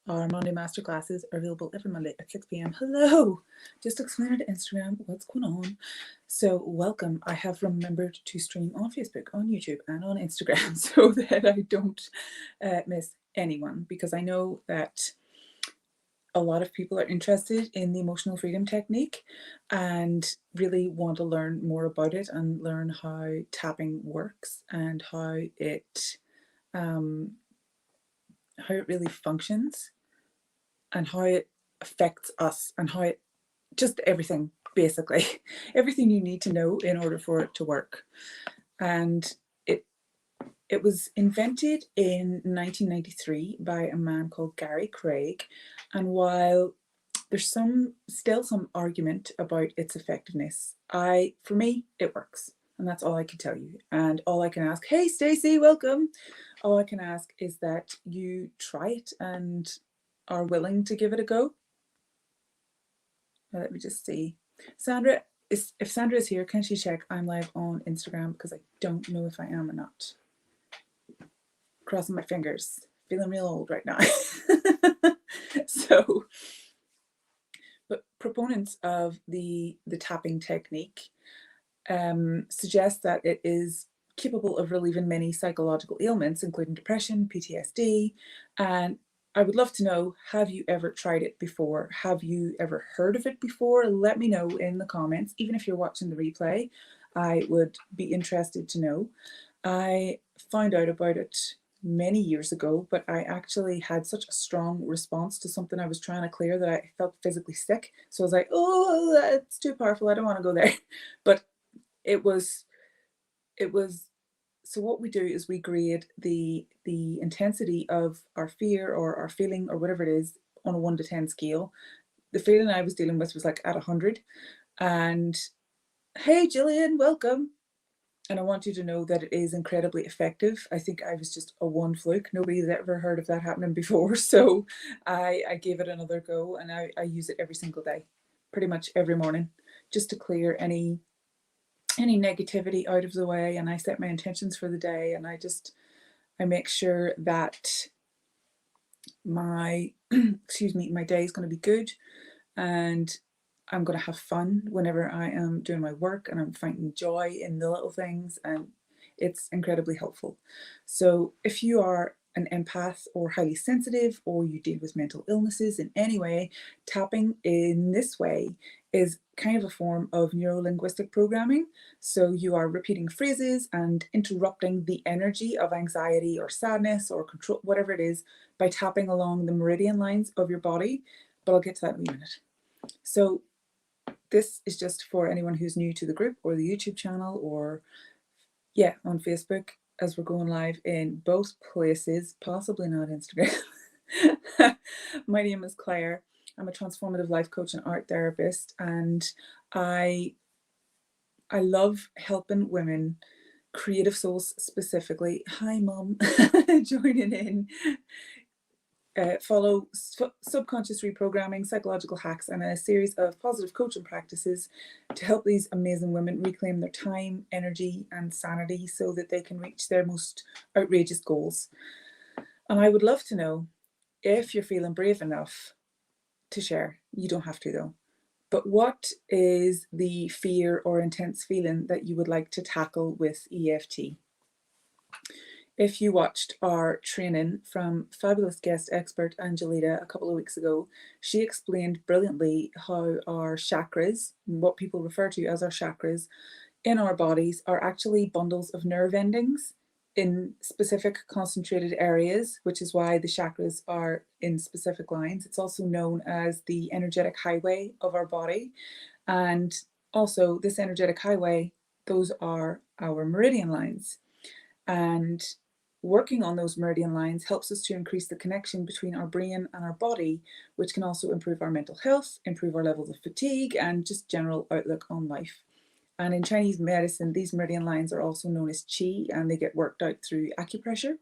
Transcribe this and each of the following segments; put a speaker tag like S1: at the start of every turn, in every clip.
S1: Our Monday masterclasses are available every Monday at 6 p.m. Hello! Just explaining to Instagram what's going on. So welcome. I have remembered to stream on Facebook, on YouTube, and on Instagram so that I don't miss anyone, because I know that a lot of people are interested in the emotional freedom technique and really want to learn more about it and learn how tapping works and how it really functions and how it affects us and how it just everything, basically everything you need to know in order for it to work. And it was invented in 1993 by a man called Gary Craig, and while there's still some argument about its effectiveness, for me it works, and that's all I can tell you. And all I can ask, hey Stacey, welcome, all I can ask is that you try it and are willing to give it a go. Let me just see. Sandra, if Sandra is here, can she check I'm live on Instagram, because I don't know if I am or not. Crossing my fingers, feeling real old right now. So, but proponents of the tapping technique suggest that it is capable of relieving many psychological ailments, including depression, PTSD. And I would love to know, have you ever tried it before? Have you ever heard of it before? Let me know in the comments. Even if you're watching the replay, I would be interested to know. I found out about it many years ago, but I actually had such a strong response to something I was trying to clear that I felt physically sick. So I was like, oh, that's too powerful, I don't want to go there. But it was so what we do is we grade the intensity of our fear or our feeling or whatever it is on a 1 to 10 scale. The feeling I was dealing with was like at 100. And hey Gillian, welcome. And I want you to know that it is incredibly effective. I think I was just a one fluke. Nobody's ever heard of that happening before. So I gave it another go, and I use it every single day, pretty much every morning, just to clear any negativity out of the way. And I set my intentions for the day, and I make sure that my my day is going to be good, and I'm going to have fun whenever I am doing my work, and I'm finding joy in the little things, and it's incredibly helpful. So if you are an empath or highly sensitive, or you deal with mental illnesses in any way, tapping in this way is kind of a form of neuro-linguistic programming. So you are repeating phrases and interrupting the energy of anxiety or sadness or control, whatever it is, by tapping along the meridian lines of your body. But I'll get to that in a minute. So this is just for anyone who's new to the group or the YouTube channel, or on Facebook, as we're going live in both places, possibly not Instagram. My name is Claire. I'm a transformative life coach and art therapist, and I love helping women, creative souls specifically. Hi mom, joining in. Follow subconscious reprogramming, psychological hacks, and a series of positive coaching practices to help these amazing women reclaim their time, energy, and sanity so that they can reach their most outrageous goals. And I would love to know if you're feeling brave enough to share. You don't have to though. But what is the fear or intense feeling that you would like to tackle with EFT? If you watched our training from fabulous guest expert Angelita a couple of weeks ago, she explained brilliantly how our chakras, what people refer to as our chakras, in our bodies are actually bundles of nerve endings in specific concentrated areas, which is why the chakras are in specific lines. It's also known as the energetic highway of our body. And also this energetic highway, those are our meridian lines. And working on those meridian lines helps us to increase the connection between our brain and our body, which can also improve our mental health, improve our levels of fatigue, and just general outlook on life. And in Chinese medicine, these meridian lines are also known as qi, and they get worked out through acupressure.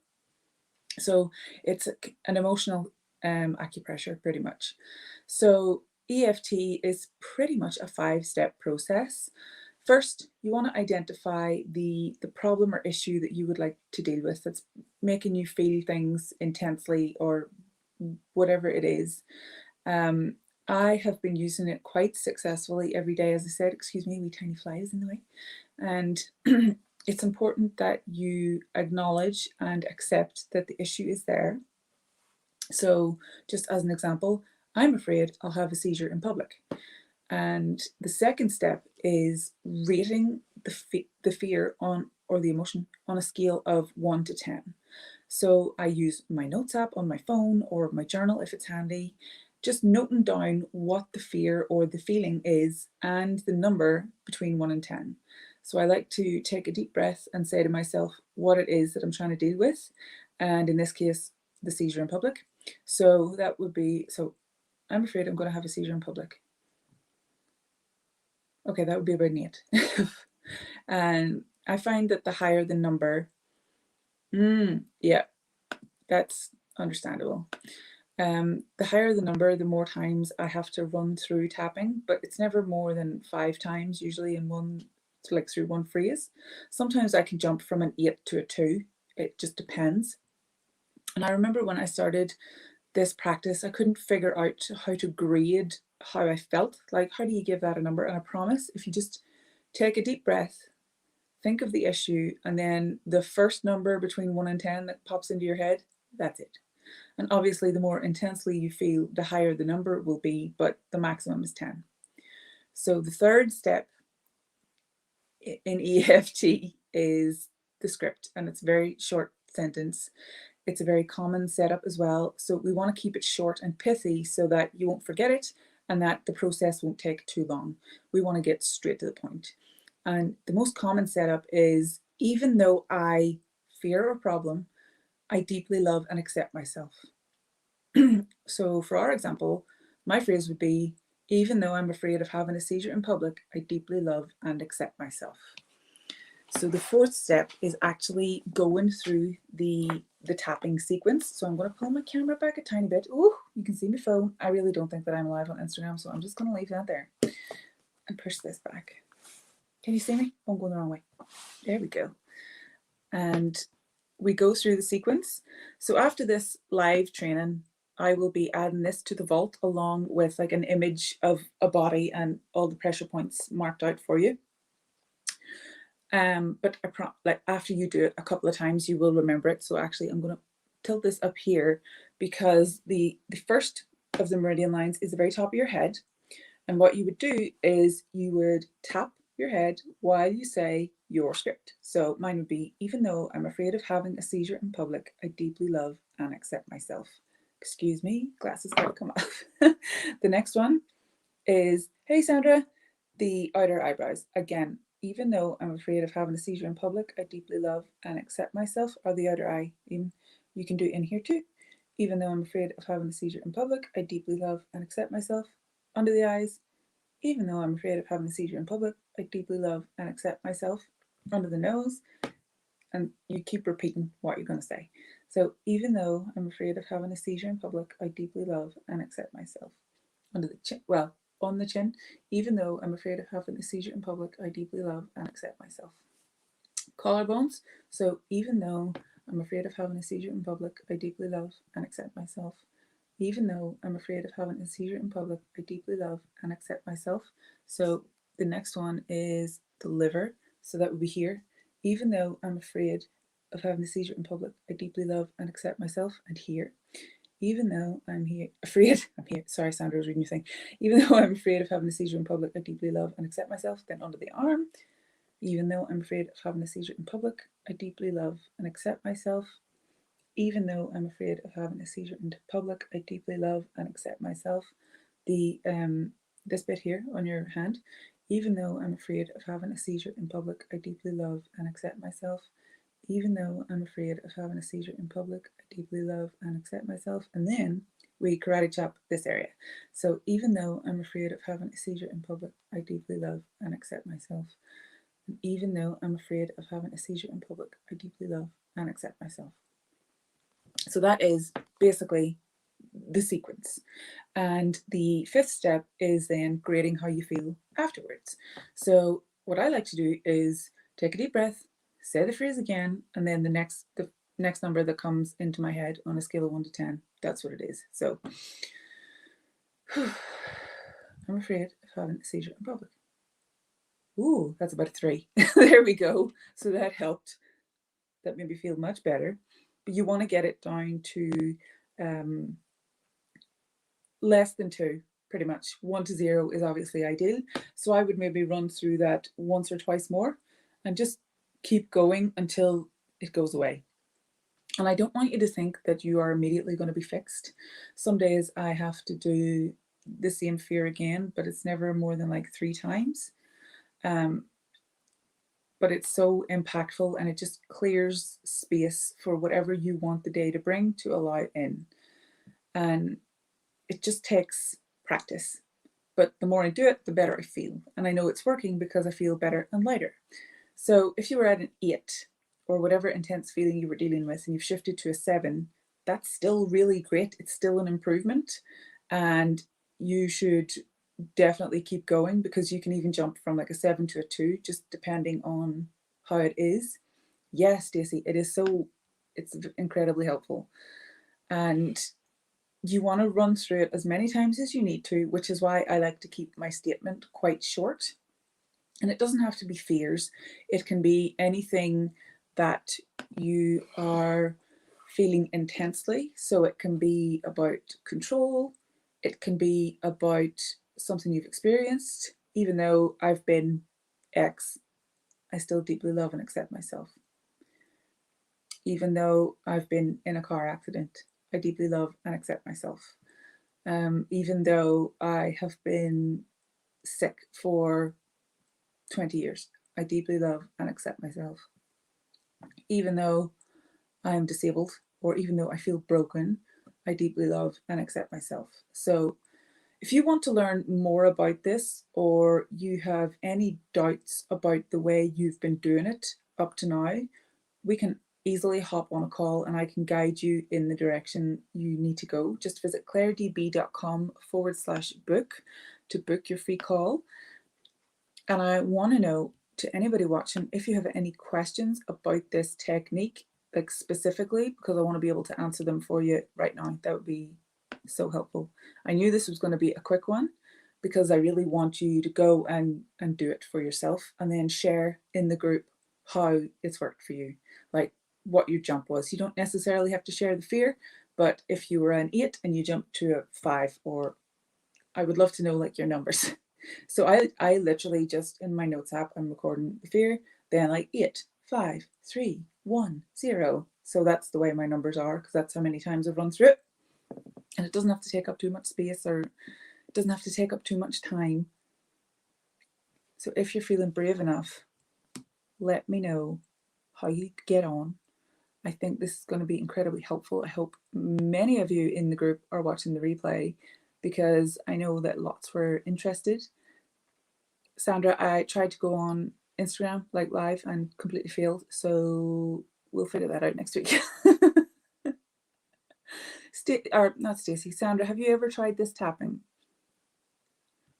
S1: So it's an emotional acupressure, pretty much. So EFT is pretty much a 5-step process. First, you want to identify the problem or issue that you would like to deal with that's making you feel things intensely or whatever it is. I have been using it quite successfully every day, as I said. Excuse me, wee tiny flies in the way. And it's important that you acknowledge and accept that the issue is there. So just as an example, I'm afraid I'll have a seizure in public. And the second step is rating the fear on, or the emotion, on a scale of 1 to 10. So I use my notes app on my phone or my journal if it's handy, just noting down what the fear or the feeling is and the number between 1 and 10. So I like to take a deep breath and say to myself what it is that I'm trying to deal with. And in this case, the seizure in public. So that would be, so I'm afraid I'm going to have a seizure in public. Okay, that would be about an 8. And I find that the higher the number, yeah, that's understandable. The higher the number, the more times I have to run through tapping, but it's never more than 5 times, usually in one, like through one phrase. Sometimes I can jump from an 8 to a 2. It just depends. And I remember when I started this practice, I couldn't figure out how to grade how I felt. Like, how do you give that a number? And I promise, if you just take a deep breath, think of the issue, and then the first number between 1 and 10 that pops into your head, that's it. And obviously, the more intensely you feel, the higher the number will be, but the maximum is 10. So the third step in EFT is the script, and it's a very short sentence. It's a very common setup as well. So we want to keep it short and pithy so that you won't forget it and that the process won't take too long. We want to get straight to the point. And the most common setup is, even though I fear a problem, I deeply love and accept myself. So for our example, my phrase would be, even though I'm afraid of having a seizure in public, I deeply love and accept myself. So the fourth step is actually going through the tapping sequence. So I'm going to pull my camera back a tiny bit. Oh, you can see my phone. I really don't think that I'm live on Instagram, so I'm just going to leave that there and push this back. Can you see me? Oh, I'm going the wrong way. There we go. And we go through the sequence. So after this live training, I will be adding this to the vault along with like an image of a body and all the pressure points marked out for you. But like after you do it a couple of times, you will remember it. So actually, I'm going to tilt this up here because the first of the meridian lines is the very top of your head. And what you would do is you would tap your head while you say your script. So mine would be, even though I'm afraid of having a seizure in public, I deeply love and accept myself. Excuse me, glasses gotta come off. The next one is, hey Sandra, the outer eyebrows. Again, even though I'm afraid of having a seizure in public, I deeply love and accept myself, or the outer eye. Even, you can do it in here too. Even though I'm afraid of having a seizure in public, I deeply love and accept myself. Under the eyes. Even though I'm afraid of having a seizure in public, I deeply love and accept myself. Under the nose. And you keep repeating what you're going to say. So even though I'm afraid of having a seizure in public, I deeply love and accept myself. Under the chin, well, on the chin, even though I'm afraid of having a seizure in public, I deeply love and accept myself. Collarbones. So even though I'm afraid of having a seizure in public, I deeply love and accept myself. Even though I'm afraid of having a seizure in public, I deeply love and accept myself. So the next one is the liver. So that would be here. Even though I'm afraid of having a seizure in public, I deeply love and accept myself. And here. Even though I'm afraid, sorry, Sandra was reading your thing. Even though I'm afraid of having a seizure in public, I deeply love and accept myself. Then under the arm. Even though I'm afraid of having a seizure in public, I deeply love and accept myself. Even though I'm afraid of having a seizure in public, I deeply love and accept myself. This bit here on your hand. Even though I'm afraid of having a seizure in public, I deeply love and accept myself. Even though I'm afraid of having a seizure in public, I deeply love and accept myself. And then we karate chop this area. So even though I'm afraid of having a seizure in public, I deeply love and accept myself. And even though I'm afraid of having a seizure in public, I deeply love and accept myself. So that is basically the sequence. And the fifth step is then grading how you feel afterwards. So what I like to do is take a deep breath, say the phrase again, and then the next number that comes into my head on a scale of 1 to 10. That's what it is. So I'm afraid of having a seizure in public. Ooh, that's about a 3. There we go. So that helped. That made me feel much better. But you want to get it down to less than 2, pretty much. 1 to 0 is obviously ideal. So I would maybe run through that once or twice more and just keep going until it goes away. And I don't want you to think that you are immediately going to be fixed. Some days I have to do the same fear again, but it's never more than like 3 times. But it's so impactful, and it just clears space for whatever you want the day to bring to allow it in. And it just takes practice. But the more I do it, the better I feel. And I know it's working because I feel better and lighter. So if you were at an 8 or whatever intense feeling you were dealing with and you've shifted to a 7, that's still really great. It's still an improvement. And you should definitely keep going, because you can even jump from like a 7 to a 2, just depending on how it is. Yes, Stacey, it's incredibly helpful. And you want to run through it as many times as you need to, which is why I like to keep my statement quite short. And it doesn't have to be fears. It can be anything that you are feeling intensely. So it can be about control. It can be about something you've experienced. Even though I've been X, I still deeply love and accept myself. Even though I've been in a car accident, I deeply love and accept myself. Even though I have been sick for 20 years, I deeply love and accept myself. Even though I'm disabled, or even though I feel broken, I deeply love and accept myself. So if you want to learn more about this, or you have any doubts about the way you've been doing it up to now, we can easily hop on a call and I can guide you in the direction you need to go. Just visit clairedb.com/book to book your free call. And I want to know, to anybody watching, if you have any questions about this technique, like specifically, because I want to be able to answer them for you right now. That would be so helpful. I knew this was going to be a quick one because I really want you to go and do it for yourself, and then share in the group how it's worked for you, like what your jump was. You don't necessarily have to share the fear, but if you were an 8 and you jumped to a 5, or I would love to know like your numbers. So I literally just in my notes app, I'm recording the fear, then like 8, 5, 3, 1, 0. So that's the way my numbers are, because that's how many times I've run through it. And it doesn't have to take up too much space, or it doesn't have to take up too much time. So if you're feeling brave enough, let me know how you get on. I think this is going to be incredibly helpful. I hope many of you in the group are watching the replay, because I know that lots were interested. Sandra, I tried to go on Instagram like live and completely failed, so we'll figure that out next week. Not Stacey, Sandra, have you ever tried this tapping?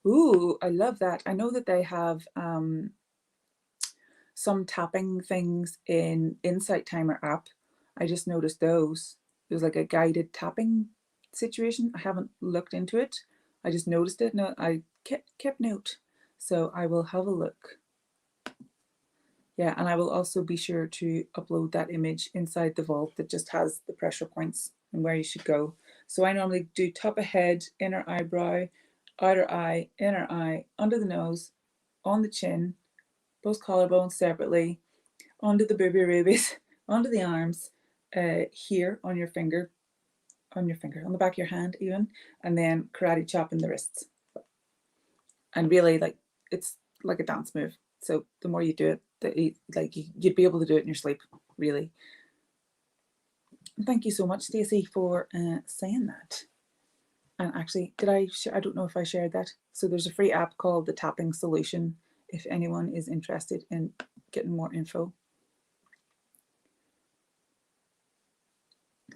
S1: Ooh, I love that. I know that they have some tapping things in Insight Timer app. I just noticed those. There's like a guided tapping situation. I haven't looked into it. I just noticed it. No, I kept note. So I will have a look. Yeah, and I will also be sure to upload that image inside the vault that just has the pressure points and where you should go. So I normally do top of head, inner eyebrow, outer eye, inner eye, under the nose, on the chin, both collarbones separately, onto the booby rubies, onto the arms, here on your finger, on the back of your hand even, and then karate chop in the wrists. And really, like, it's like a dance move. So the more you do it, you'd be able to do it in your sleep, really. And thank you so much, Stacey, for saying that. And actually, I don't know if I shared that. So there's a free app called the Tapping Solution, if anyone is interested in getting more info.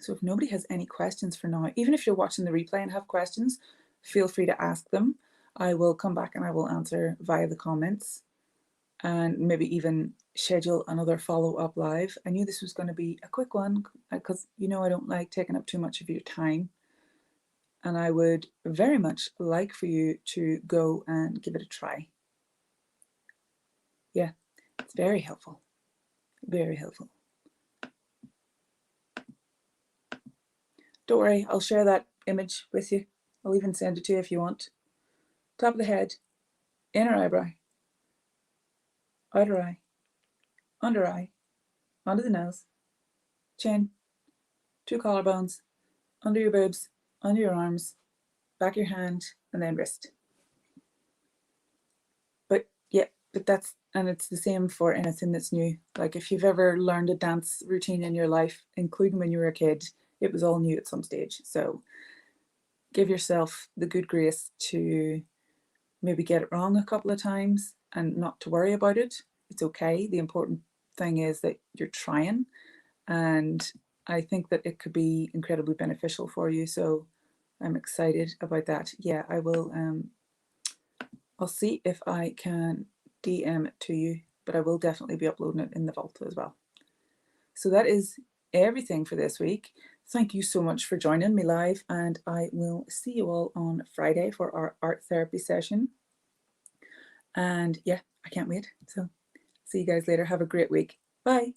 S1: So if nobody has any questions for now, even if you're watching the replay and have questions, feel free to ask them. I will come back and I will answer via the comments. and maybe even schedule another follow-up live. I knew this was going to be a quick one because I don't like taking up too much of your time, and I would very much like for you to go and give it a try. Yeah, it's very helpful, very helpful. Don't worry, I'll share that image with you. I'll even send it to you if you want. Top of the head, inner eyebrow, outer eye, under eye, under the nose, chin, 2 collarbones, under your boobs, under your arms, back of your hand, and then wrist. But it's the same for anything that's new. Like if you've ever learned a dance routine in your life, including when you were a kid, it was all new at some stage. So give yourself the good grace to maybe get it wrong a couple of times and not to worry about it. It's okay. The important thing is that you're trying, and I think that it could be incredibly beneficial for you. So I'm excited about that. Yeah, I will. I'll see if I can DM it to you, but I will definitely be uploading it in the vault as well. So that is everything for this week. Thank you so much for joining me live, and I will see you all on Friday for our art therapy session. And yeah, I can't wait. So see you guys later. Have a great week. Bye.